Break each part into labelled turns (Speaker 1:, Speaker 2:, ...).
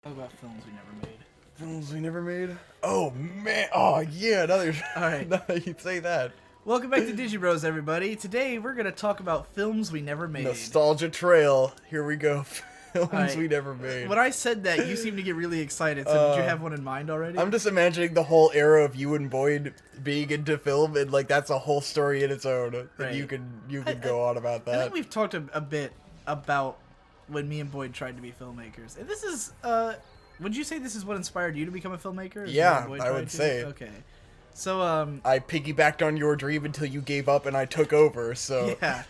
Speaker 1: Talk about films we never made.
Speaker 2: Films we never made? Oh, man. Oh, yeah. Now
Speaker 1: Alright.
Speaker 2: you say that.
Speaker 1: Welcome back to Digi Bros, everybody. Today, we're going to talk about films we never made.
Speaker 2: Nostalgia trail. Here we go. Films
Speaker 1: Alright.
Speaker 2: we never made.
Speaker 1: When I said that, you seemed to get really excited. So, did you have one in mind already?
Speaker 2: I'm just imagining the whole era of you and Boyd being into film, and like that's a whole story in its own.
Speaker 1: Right.
Speaker 2: And you could go on about that.
Speaker 1: I think we've talked a bit about when me and Boyd tried to be filmmakers. And this is, would you say this is what inspired you to become a filmmaker?
Speaker 2: Yeah, I would say.
Speaker 1: Okay. So,
Speaker 2: I piggybacked on your dream until you gave up and I took over, so...
Speaker 1: Yeah.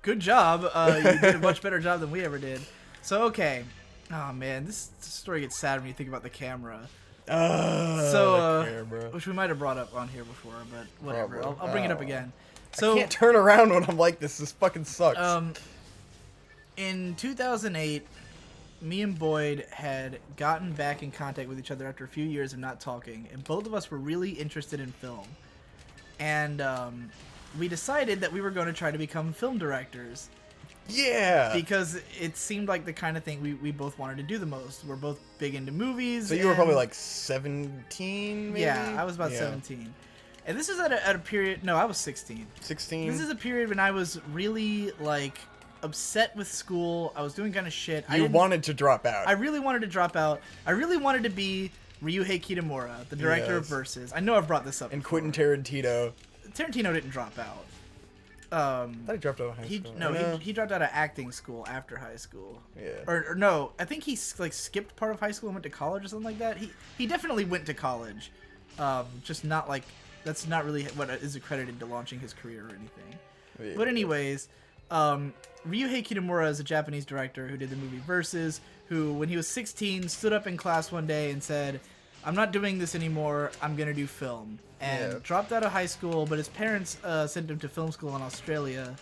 Speaker 1: Good job. You did a much better job than we ever did. So, okay. Oh, man. This story gets sad when you think about the camera.
Speaker 2: Camera.
Speaker 1: Which we might have brought up on here before, but whatever.
Speaker 2: Probably.
Speaker 1: I'll bring it up again. So,
Speaker 2: I can't turn around when I'm like this. This fucking sucks.
Speaker 1: In 2008, me and Boyd had gotten back in contact with each other after a few years of not talking, and both of us were really interested in film. And we decided that we were going to try to become film directors.
Speaker 2: Yeah.
Speaker 1: Because it seemed like the kind of thing we both wanted to do the most. We're both big into movies.
Speaker 2: So you were probably like 17, maybe?
Speaker 1: Yeah, I was about 17. And this is at a period... No, I was 16.
Speaker 2: 16?
Speaker 1: This is a period when I was really, like, upset with school. I was doing kind of shit.
Speaker 2: You wanted to drop out.
Speaker 1: I really wanted to drop out. I really wanted to be Ryuhei Kitamura, the director of Versus. I know I've brought this up
Speaker 2: And
Speaker 1: before.
Speaker 2: Quentin Tarantino.
Speaker 1: Tarantino didn't drop out.
Speaker 2: I thought he dropped out of high school.
Speaker 1: He dropped out of acting school after high school.
Speaker 2: Yeah.
Speaker 1: Or no, I think he like skipped part of high school and went to college or something like that. He definitely went to college. Just not like that's not really what is accredited to launching his career or anything.
Speaker 2: Yeah.
Speaker 1: But anyways, Ryuhei Kitamura is a Japanese director who did the movie Versus, who when he was 16 stood up in class one day and said, "I'm not doing this anymore. I'm gonna do film." And dropped out of high school, but his parents sent him to film school in Australia,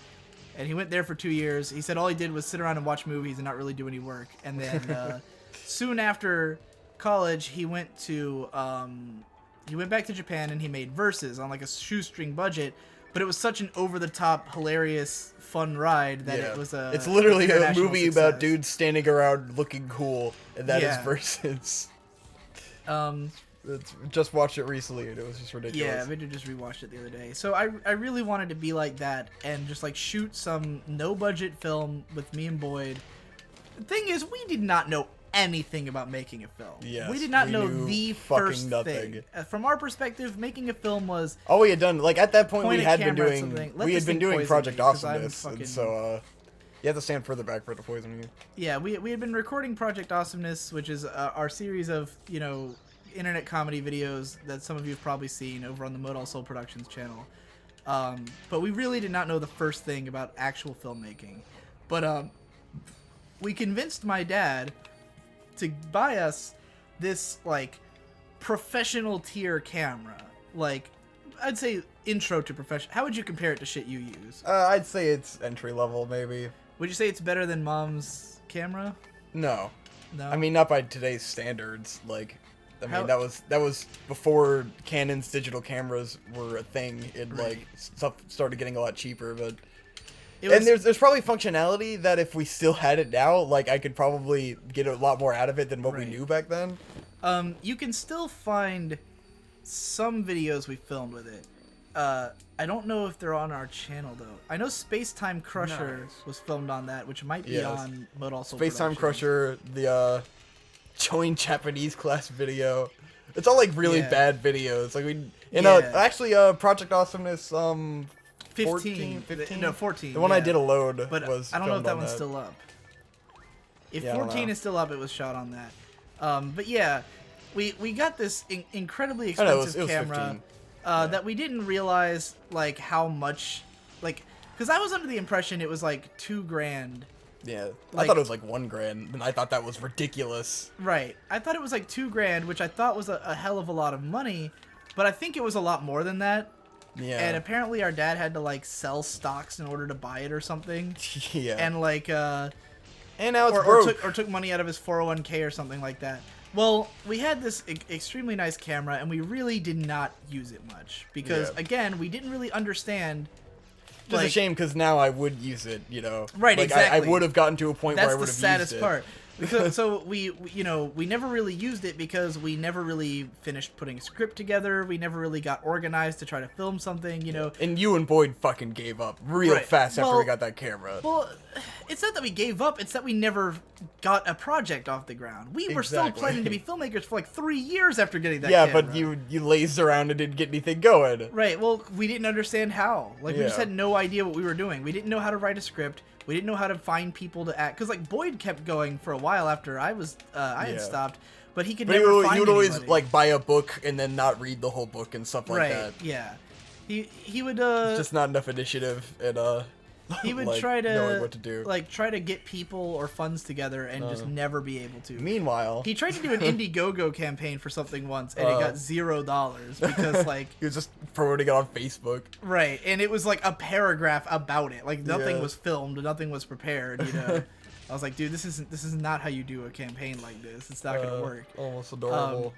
Speaker 1: and he went there for 2 years. He said all he did was sit around and watch movies and not really do any work. And then soon after college, he went back to Japan and he made Versus on like a shoestring budget, but it was such an over-the-top, hilarious, fun ride that it was
Speaker 2: It's literally a movie
Speaker 1: success.
Speaker 2: about dudes standing around looking cool, and that is Versus. Just watched it recently, and it was just ridiculous.
Speaker 1: Yeah, Victor just rewatched it the other day. So I really wanted to be like that and just like shoot some no-budget film with me and Boyd. The thing is, we did not know anything about making a film.
Speaker 2: Yes,
Speaker 1: we did not know
Speaker 2: knew
Speaker 1: the
Speaker 2: fucking
Speaker 1: first
Speaker 2: nothing.
Speaker 1: thing. From our perspective, making a film was
Speaker 2: all we had done, like at that point,
Speaker 1: point
Speaker 2: we
Speaker 1: a
Speaker 2: had been
Speaker 1: camera at
Speaker 2: doing,
Speaker 1: something. Let
Speaker 2: we
Speaker 1: this
Speaker 2: had been
Speaker 1: thing
Speaker 2: doing
Speaker 1: poison
Speaker 2: Project
Speaker 1: me, 'cause I'm
Speaker 2: Awesomeness,
Speaker 1: fucking-
Speaker 2: and so you have to stand further back for it to poison you.
Speaker 1: Yeah, we had been recording Project Awesomeness, which is our series of, internet comedy videos that some of you have probably seen over on the Modal Soul Productions channel. But we really did not know the first thing about actual filmmaking. But we convinced my dad to buy us this, like, professional tier camera. Like, I'd say intro to professional. How would you compare it to shit you use?
Speaker 2: I'd say it's entry level, maybe.
Speaker 1: Would you say it's better than Mom's camera?
Speaker 2: No.
Speaker 1: No?
Speaker 2: I mean, not by today's standards. Like, I mean,
Speaker 1: How-
Speaker 2: that was before Canon's digital cameras were a thing. It like stuff started getting a lot cheaper, but and there's probably functionality that if we still had it now, like I could probably get a lot more out of it than what we knew back then.
Speaker 1: You can still find some videos we filmed with it. I don't know if they're on our channel though. I know Space Time Crusher was filmed on that, which might be on Modal Soul
Speaker 2: Space Time
Speaker 1: Productions.
Speaker 2: Crusher, the showing Japanese class video. It's all like really bad videos. Like Project Awesomeness
Speaker 1: 15.
Speaker 2: 15?
Speaker 1: No, 14.
Speaker 2: The one I did alone
Speaker 1: but
Speaker 2: was
Speaker 1: I don't know if
Speaker 2: filmed
Speaker 1: that
Speaker 2: on
Speaker 1: one's still up. If
Speaker 2: Yeah, I don't
Speaker 1: 14
Speaker 2: know.
Speaker 1: is still up, it was shot on that. But yeah, we got this incredibly
Speaker 2: Oh, no,
Speaker 1: expensive
Speaker 2: it was
Speaker 1: camera
Speaker 2: 15.
Speaker 1: that we didn't realize like how much, like, because I was under the impression it was like $2,000.
Speaker 2: Yeah, I
Speaker 1: Like-
Speaker 2: thought it was like $1,000, and I thought that was ridiculous.
Speaker 1: Right. I thought it was like $2,000, which I thought was a hell of a lot of money, but I think it was a lot more than that.
Speaker 2: Yeah.
Speaker 1: And apparently our dad had to like sell stocks in order to buy it or something.
Speaker 2: Yeah.
Speaker 1: And like
Speaker 2: and now it's
Speaker 1: or
Speaker 2: broke.
Speaker 1: took money out of his 401k or something like that. Well, we had this extremely nice camera, and we really did not use it much because again, we didn't really understand.
Speaker 2: Just a shame because now I would use it,
Speaker 1: Right,
Speaker 2: like,
Speaker 1: exactly.
Speaker 2: I would have gotten to a point where I
Speaker 1: That's
Speaker 2: would
Speaker 1: the
Speaker 2: have
Speaker 1: saddest
Speaker 2: used it.
Speaker 1: part. So we never really used it because we never really finished putting a script together. We never really got organized to try to film something,
Speaker 2: And you and Boyd fucking gave up real fast after we got that camera.
Speaker 1: Well, it's not that we gave up, it's that we never got a project off the ground. We were still planning to be filmmakers for like 3 years after getting that camera.
Speaker 2: But you lazed around and didn't get anything going.
Speaker 1: Right, well, we didn't understand how. Like, we just had no idea what we were doing. We didn't know how to write a script. We didn't know how to find people to act. Because, like, Boyd kept going for a while after I had stopped. But he could never find anybody.
Speaker 2: He would always, like, buy a book and then not read the whole book and stuff like that.
Speaker 1: Right, yeah. He would,
Speaker 2: It's just not enough initiative and,
Speaker 1: he would
Speaker 2: like,
Speaker 1: try to
Speaker 2: knowing what to do.
Speaker 1: Like try to get people or funds together and just never be able to.
Speaker 2: Meanwhile,
Speaker 1: he tried to do an Indiegogo campaign for something once and it got $0 because like
Speaker 2: he was just promoting it on Facebook.
Speaker 1: Right, and it was like a paragraph about it. Like nothing was filmed, nothing was prepared. I was like, dude, this is not how you do a campaign like this. It's not gonna work.
Speaker 2: Almost adorable.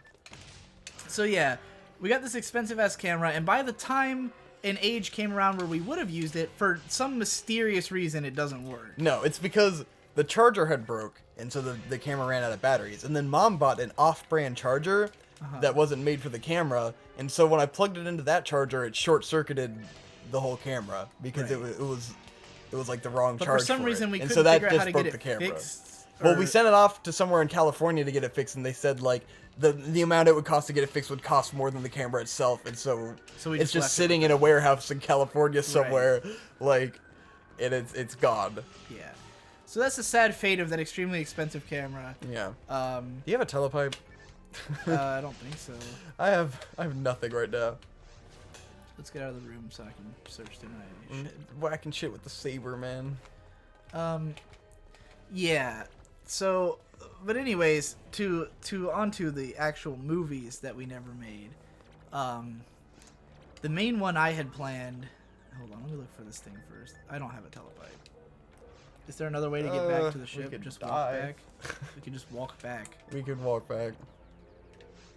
Speaker 1: So yeah, we got this expensive ass camera, and by the time an age came around where we would have used it, for some mysterious reason it doesn't work.
Speaker 2: No, it's because the charger had broke, and so the camera ran out of batteries. And then Mom bought an off-brand charger that wasn't made for the camera, and so when I plugged it into that charger, it short-circuited the whole camera because it was like the wrong charge.
Speaker 1: For some reason we
Speaker 2: and
Speaker 1: couldn't
Speaker 2: so that
Speaker 1: figure out how
Speaker 2: just
Speaker 1: to
Speaker 2: broke
Speaker 1: get
Speaker 2: the
Speaker 1: it
Speaker 2: camera.
Speaker 1: fixed.
Speaker 2: Well, we sent it off to somewhere in California to get it fixed, and they said like the amount it would cost to get it fixed would cost more than the camera itself, and so
Speaker 1: we
Speaker 2: it's just sitting in a warehouse in California somewhere, like, and it's gone.
Speaker 1: Yeah. So that's the sad fate of that extremely expensive camera.
Speaker 2: Yeah. Do you have a telepipe?
Speaker 1: I don't think so.
Speaker 2: I have nothing right now.
Speaker 1: Let's get out of the room so I can search through my shit.
Speaker 2: Whacking shit with the saber, man.
Speaker 1: Yeah. So, but anyways, to onto the actual movies that we never made. The main one I had planned. Hold on, let me look for this thing first. I don't have a telepipe. Is there another way to get back to the ship? Just walk back. We could just walk back.
Speaker 2: We could walk back.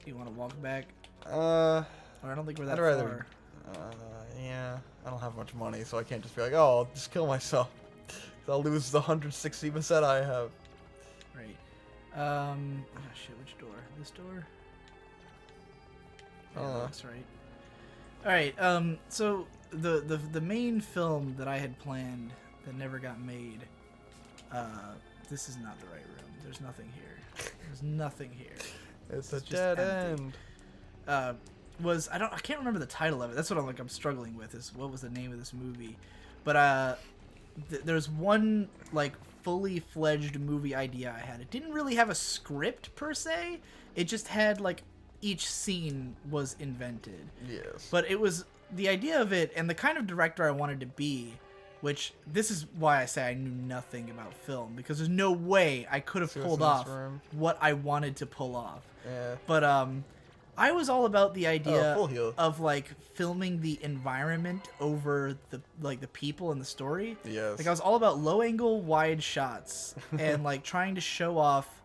Speaker 1: You want to walk back?
Speaker 2: Or
Speaker 1: I don't think we're that
Speaker 2: I'd rather,
Speaker 1: far.
Speaker 2: Yeah, I don't have much money, so I can't just be like, oh, I'll just kill myself. I'll lose the 160% I have.
Speaker 1: Right. Oh shit, which door? This door? Yeah, that's right. Alright, so the main film that I had planned that never got made, this is not the right room. There's nothing here. There's nothing here.
Speaker 2: It's a dead end.
Speaker 1: I can't remember the title of it. That's what I'm struggling with, is what was the name of this movie. But there's one like fully fledged movie idea I had. It didn't really have a script per se. It just had like each scene was invented.
Speaker 2: Yes.
Speaker 1: But it was the idea of it and the kind of director I wanted to be, which this is why I say I knew nothing about film, because there's no way I could have pulled off what I wanted to pull off.
Speaker 2: Yeah.
Speaker 1: But I was all about the idea
Speaker 2: full
Speaker 1: of like filming the environment over the people and the story.
Speaker 2: Yes.
Speaker 1: Like I was all about low angle, wide shots and like trying to show off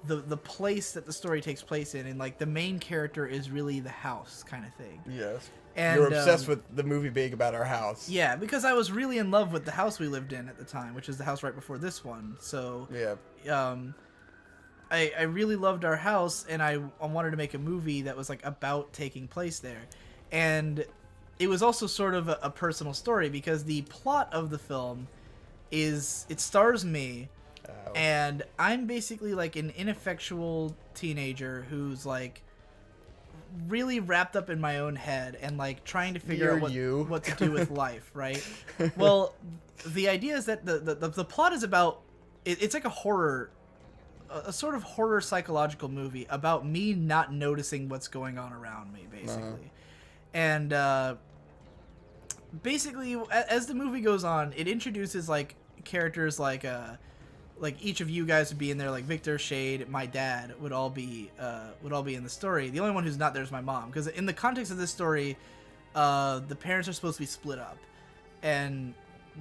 Speaker 1: the place that the story takes place in, and like the main character is really the house kind of thing.
Speaker 2: Yes.
Speaker 1: And
Speaker 2: you're obsessed with the movie being about our house.
Speaker 1: Yeah, because I was really in love with the house we lived in at the time, which is the house right before this one. So
Speaker 2: yeah.
Speaker 1: I really loved our house, and I wanted to make a movie that was like about taking place there. And it was also sort of a personal story, because the plot of the film is it stars me, and I'm basically like an ineffectual teenager who's like really wrapped up in my own head and like trying to figure out what to do with life, right? Well, the idea is that the plot is about it's like a sort of horror psychological movie about me not noticing what's going on around me, basically. And basically, as the movie goes on, it introduces like characters like each of you guys would be in there, like Victor, Shade, my dad would all be in the story. The only one who's not there is my mom, because in the context of this story, the parents are supposed to be split up, and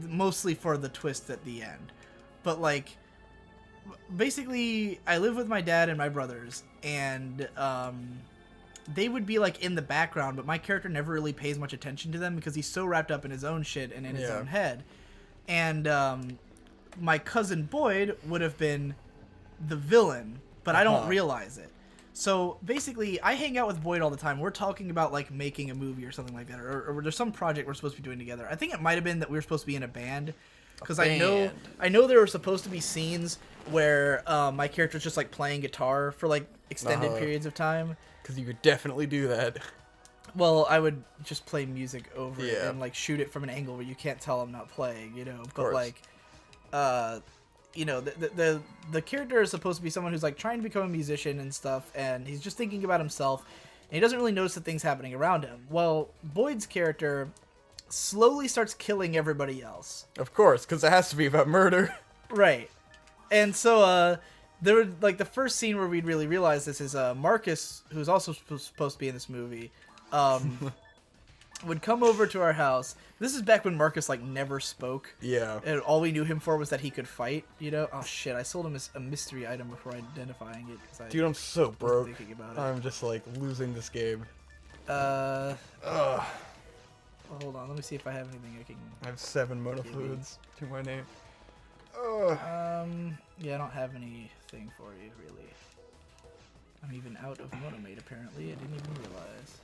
Speaker 1: mostly for the twist at the end. But like, basically, I live with my dad and my brothers, and they would be like in the background, but my character never really pays much attention to them because he's so wrapped up in his own shit and in his own head. And my cousin Boyd would have been the villain, but I don't realize it. So basically, I hang out with Boyd all the time. We're talking about like making a movie or something like that, or there's some project we're supposed to be doing together. I think it might have been that we were supposed to be in a band, because I know there were supposed to be scenes where my character's just like playing guitar for like extended periods of time.
Speaker 2: Because you could definitely do that.
Speaker 1: Well, I would just play music over it and like shoot it from an angle where you can't tell I'm not playing, you know. But like, you know, the character is supposed to be someone who's like trying to become a musician and stuff, and he's just thinking about himself, and he doesn't really notice the things happening around him. Well, Boyd's character slowly starts killing everybody else. Of course, because it has to be about murder. Right. And so there were like the first scene where we'd really realize this is Marcus, who's also supposed to be in this movie, would come over to our house. This is back when Marcus like never spoke. Yeah. And all we knew him for was that he could fight, you know? Oh shit, I sold him a mystery item before identifying it. Dude, I'm so broke. I'm just like losing this game. Hold on, let me see if I have anything I can... I have 7 mono fluids to my name. Yeah, I don't have anything for you, really. I'm even out of monomate, apparently. I didn't even realize.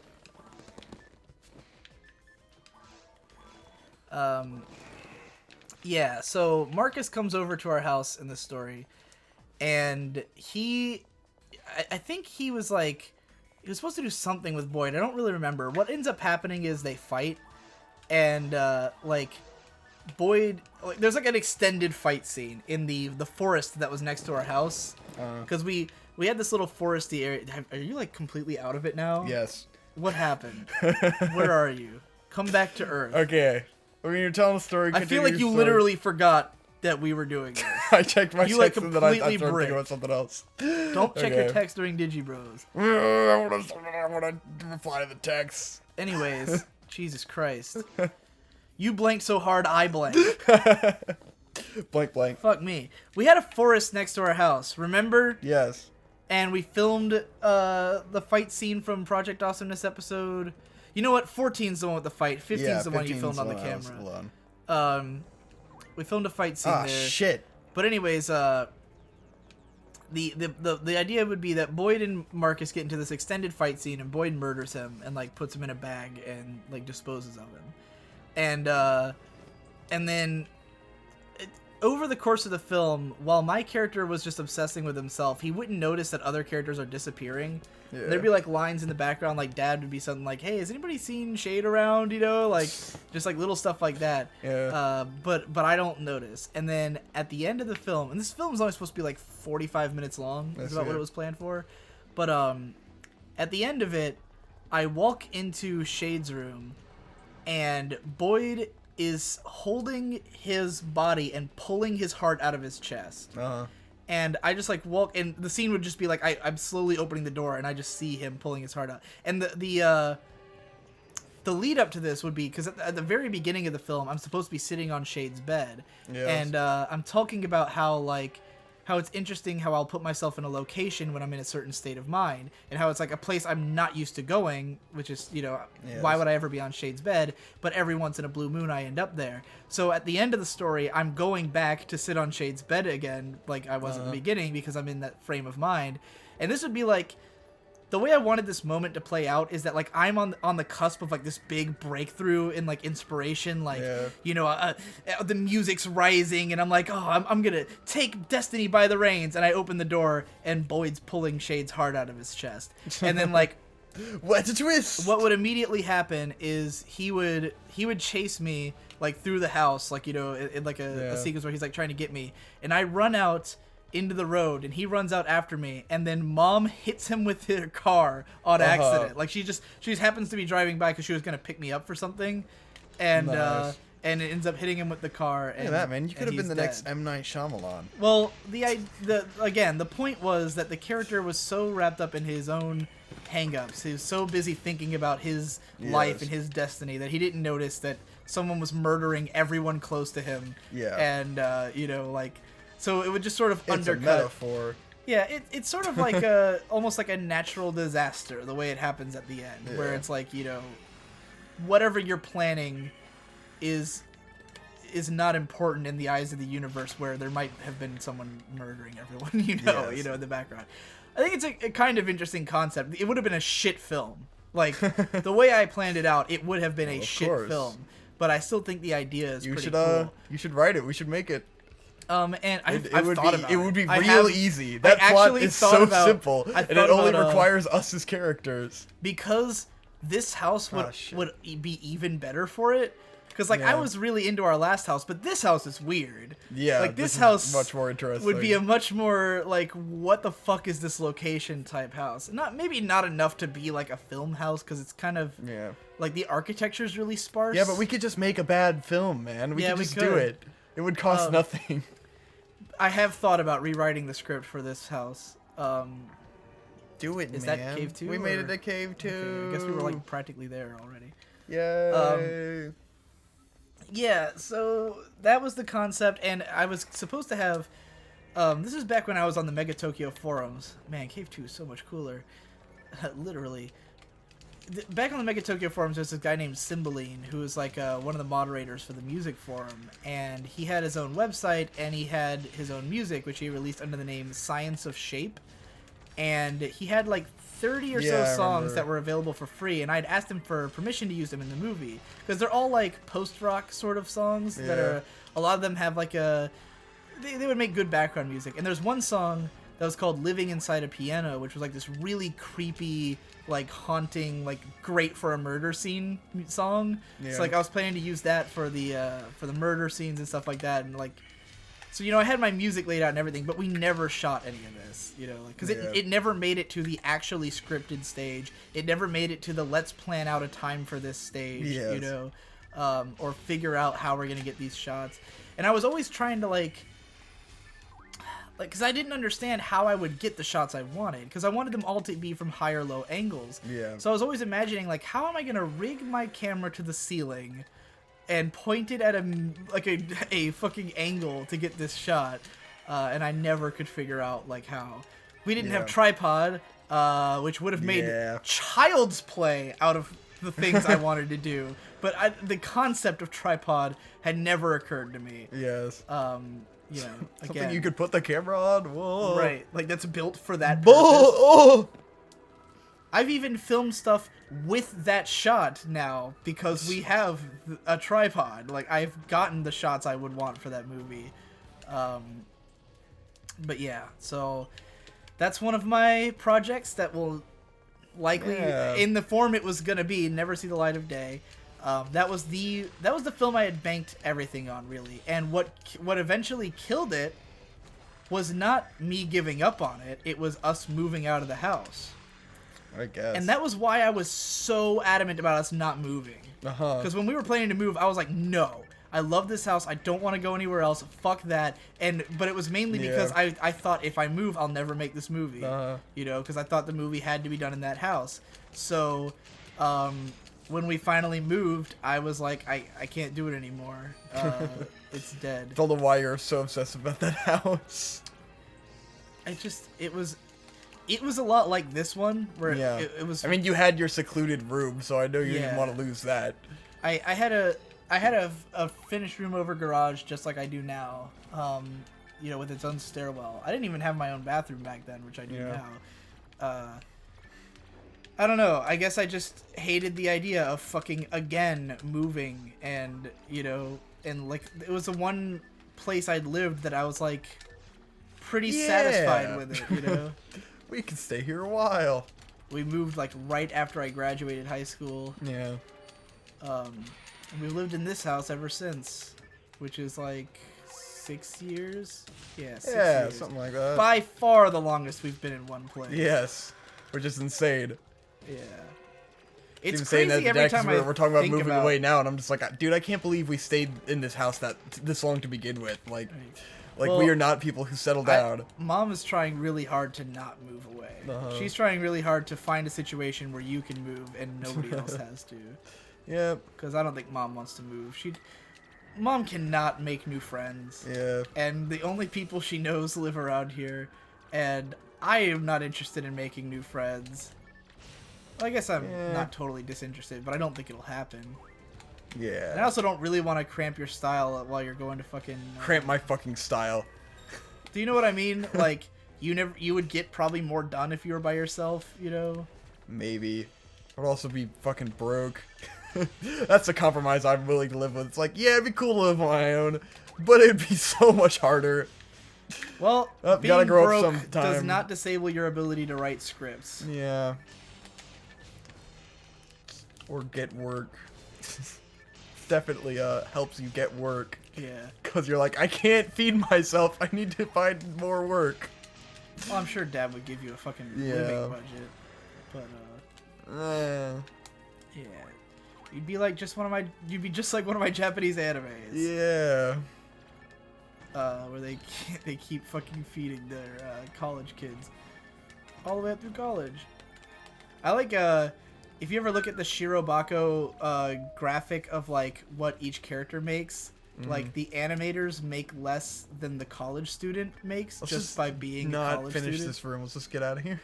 Speaker 1: Yeah, so Marcus comes over to our house in this story, and I think he was like, he was supposed to do something with Boyd. I don't really remember. What ends up happening is they fight, and like Boyd, like, there's like an extended fight scene in the forest that was next to our house, because we had this little foresty area. Are you like completely out of it now? Yes. What happened? Where are you? Come back to Earth. Okay. When you're telling the story, I feel like you literally forgot that we were doing this. I checked my text and then I started thinking about something else. Don't check your text during Digi Bros. I want to reply to the text. Anyways, Jesus Christ. You blanked so hard, I blanked. Blank. Fuck me. We had a forest next to our house, remember? Yes. And we filmed the fight scene from Project Awesomeness episode... You know what? 14's the one with the fight. 15's the one you filmed on the camera. We filmed a fight scene there. Shit. But anyways, the idea would be that Boyd and Marcus get into this extended fight scene, and Boyd murders him and like puts him in a bag and like disposes of him. And then over the course of the film, while my character was just obsessing with himself, he wouldn't notice that other characters are disappearing. Yeah. There'd be like lines in the background, like Dad would be something like, "Hey, has anybody seen Shade around?" You know, like just like little stuff like that. Yeah. But I don't notice. And then at the end of the film, and this film is only supposed to be like 45 minutes long. That's about what it was planned for. But at the end of it, I walk into Shade's room, and Boyd is holding his body and pulling his heart out of his chest. And I just like walk, and the scene would just be like I'm slowly opening the door, and I just see him pulling his heart out. And the lead up to this would be, because at the very beginning of the film, I'm supposed to be sitting on Shade's bed, and I'm talking about how it's interesting how I'll put myself in a location when I'm in a certain state of mind, and how it's like a place I'm not used to going, which is, you know, why would I ever be on Shade's bed? But every once in a blue moon, I end up there. So at the end of the story, I'm going back to sit on Shade's bed again, like I was at the beginning, because I'm in that frame of mind. And this would be like, the way I wanted this moment to play out is that like I'm on the cusp of like this big breakthrough in like inspiration, like you know, the music's rising, and I'm like, oh, I'm gonna take destiny by the reins, and I open the door, and Boyd's pulling Shade's heart out of his chest, and then like, what a twist! What would immediately happen is he would chase me like through the house, like, you know, in like a sequence where he's like trying to get me, and I run out into the road, and he runs out after me, and then Mom hits him with her car on accident. Like she just happens to be driving by because she was gonna pick me up for something, and and it ends up hitting him with the car. And, look at that, man! You could have been the next M. Night Shyamalan. Well, the point was that the character was so wrapped up in his own hang-ups. He was so busy thinking about his life and his destiny that he didn't notice that someone was murdering everyone close to him. Yeah, and you know, like. So it would just sort of undercut. It's a metaphor. Yeah, it's sort of like almost like a natural disaster, the way it happens at the end, where it's like, you know, whatever you're planning is is not important in the eyes of the universe, where there might have been someone murdering everyone, in the background. I think it's a kind of interesting concept. It would have been a shit film. Like, the way I planned it out, it would have been a shit film. But I still think the idea is pretty cool.
Speaker 2: You should write it. We should make it.
Speaker 1: And I've thought about it.
Speaker 2: It would be real easy. That plot is so simple, and it only requires us as characters.
Speaker 1: Because this house would be even better for it. Because, like, I was really into our last house, but this house is weird.
Speaker 2: Yeah,
Speaker 1: like, this house
Speaker 2: much more interesting.
Speaker 1: Would be a much more, like, what the fuck is this location type house. Maybe not enough to be, like, a film house, because it's kind of...
Speaker 2: Yeah.
Speaker 1: Like, the architecture's really sparse.
Speaker 2: Yeah, but we could just make a bad film, man. We could just do it. It would cost nothing.
Speaker 1: I have thought about rewriting the script for this house.
Speaker 2: Do it,
Speaker 1: is
Speaker 2: man.
Speaker 1: That Cave 2?
Speaker 2: We made it a Cave 2.
Speaker 1: Okay, I guess we were, like, practically there already.
Speaker 2: Yay.
Speaker 1: Yeah, so that was the concept, and I was supposed to have... this is back when I was on the Mega Tokyo forums. Man, Cave 2 is so much cooler. Literally. Back on the Mega Tokyo forums, there's this guy named Cymbeline, who was like one of the moderators for the music forum, and he had his own website, and he had his own music, which he released under the name Science of Shape, and he had like 30 or so songs that were available for free, and I'd asked him for permission to use them in the movie, because they're all like post-rock sort of songs that are, a lot of them have like they would make good background music, and there's one song that was called Living Inside a Piano, which was like this really creepy, like haunting, like great for a murder scene song. Yeah. So like I was planning to use that for the murder scenes and stuff like that, and like, so I had my music laid out and everything, but we never shot any of this, like because it never made it to the actually scripted stage. It never made it to the let's plan out a time for this stage, or figure out how we're gonna get these shots. And I was always trying to like, because I didn't understand how I would get the shots I wanted, because I wanted them all to be from high or low angles. Yeah. So I was always imagining, like, how am I going to rig my camera to the ceiling and point it at a fucking angle to get this shot? And I never could figure out, like, how. We didn't have tripod, which would have made child's play out of the things I wanted to do. But the concept of tripod had never occurred to me.
Speaker 2: Yes.
Speaker 1: Again,
Speaker 2: you could put the camera on. Whoa.
Speaker 1: Right, like that's built for that purpose. I've even filmed stuff with that shot now because we have a tripod. Like I've gotten the shots I would want for that movie. But yeah, so that's one of my projects that will likely, in the form it was gonna be, never see the light of day. That was the film I had banked everything on, really. And what eventually killed it was not me giving up on it. It was us moving out of the house.
Speaker 2: I guess.
Speaker 1: And that was why I was so adamant about us not moving. Because when we were planning to move, I was like, no. I love this house. I don't want to go anywhere else. Fuck that. But it was mainly because I thought if I move, I'll never make this movie. Because I thought the movie had to be done in that house. So, when we finally moved, I was like, I can't do it anymore. It's dead.
Speaker 2: I don't know why you're so obsessed about that house.
Speaker 1: It was a lot like this one, where it was...
Speaker 2: I mean, you had your secluded room, so I know you didn't want to lose that.
Speaker 1: I had a finished room over garage, just like I do now, with its own stairwell. I didn't even have my own bathroom back then, which I do now. I don't know. I guess I just hated the idea of fucking again moving, and and like it was the one place I'd lived that I was like pretty satisfied with it.
Speaker 2: We can stay here a while.
Speaker 1: We moved like right after I graduated high school.
Speaker 2: Yeah.
Speaker 1: And we've lived in this house ever since, which is like 6 years. Yeah, 6 years.
Speaker 2: Something like that.
Speaker 1: By far the longest we've been in one place.
Speaker 2: Yes, which is insane.
Speaker 1: Yeah. It's
Speaker 2: even
Speaker 1: crazy
Speaker 2: saying that
Speaker 1: every time
Speaker 2: we're talking about moving away now, and I'm just like, dude, I can't believe we stayed in this house this long to begin with. Like we are not people who settle down.
Speaker 1: Mom is trying really hard to not move away. She's trying really hard to find a situation where you can move and nobody else has to.
Speaker 2: Yeah.
Speaker 1: Because I don't think Mom wants to move. Mom cannot make new friends.
Speaker 2: Yeah.
Speaker 1: And the only people she knows live around here, and I am not interested in making new friends. I guess I'm not totally disinterested, but I don't think it'll happen.
Speaker 2: Yeah.
Speaker 1: And I also don't really want to cramp your style while you're going to fucking...
Speaker 2: Cramp my fucking style.
Speaker 1: Do you know what I mean? Like, you would get probably more done if you were by yourself, you know?
Speaker 2: Maybe. I'd also be fucking broke. That's a compromise I'm willing to live with. It's like, yeah, it'd be cool to live on my own, but it'd be so much harder.
Speaker 1: Well, being
Speaker 2: gotta grow
Speaker 1: broke
Speaker 2: up sometime.
Speaker 1: does not disable your ability to write scripts.
Speaker 2: Yeah. Or get work. Definitely helps you get work.
Speaker 1: Yeah.
Speaker 2: Because you're like, I can't feed myself. I need to find more work.
Speaker 1: Well, I'm sure Dad would give you a fucking living budget. But, yeah. You'd be like just you'd be just like one of my Japanese animes.
Speaker 2: Yeah.
Speaker 1: Where they keep fucking feeding their college kids all the way up through college. I like if you ever look at the Shirobako graphic of like what each character makes, like the animators make less than the college student makes just by being a college student. Not finish this
Speaker 2: room. Let's just get out of here.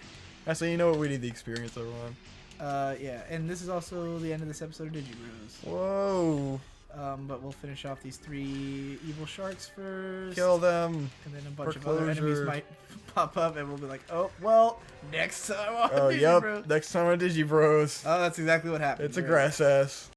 Speaker 2: Actually, you know what? We need the experience, everyone.
Speaker 1: Yeah, and this is also the end of this episode of Digi Bros.
Speaker 2: Whoa.
Speaker 1: But we'll finish off these 3 evil sharks first.
Speaker 2: Kill them.
Speaker 1: And then a bunch of other enemies might pop up, and we'll be like, oh, well, next time on
Speaker 2: Digi
Speaker 1: Bros.
Speaker 2: Next time on Digi Bros.
Speaker 1: Oh, that's exactly what happened.
Speaker 2: It's a grass ass.